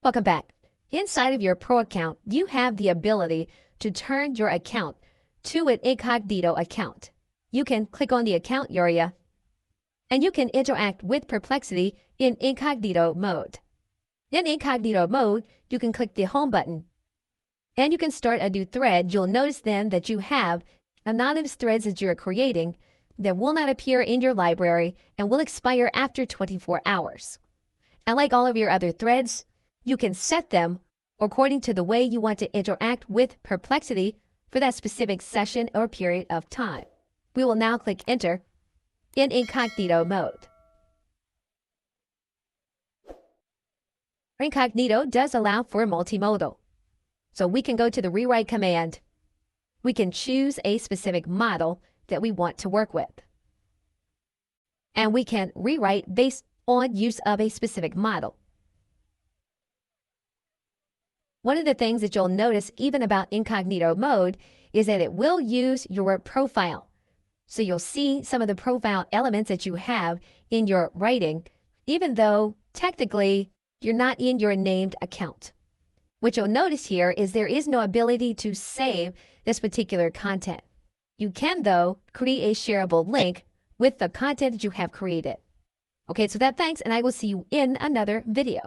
Welcome back. Inside of your Pro account, you have the ability to turn your account to an incognito account. You can click on the account area and you can interact with Perplexity in incognito mode. In incognito mode, you can click the home button and you can start a new thread. You'll notice then that you have anonymous threads that you're creating that will not appear in your library and will expire after 24 hours. And like all of your other threads, you can set them according to the way you want to interact with Perplexity for that specific session or period of time. We will now click Enter in incognito mode. Incognito does allow for multimodal. So we can go to the rewrite command. We can choose a specific model that we want to work with. And we can rewrite based on use of a specific model. One of the things that you'll notice even about incognito mode is that it will use your profile. So you'll see some of the profile elements that you have in your writing, even though technically you're not in your named account. What you'll notice here is there is no ability to save this particular content. You can, though, create a shareable link with the content that you have created. Okay, so thanks, and I will see you in another video.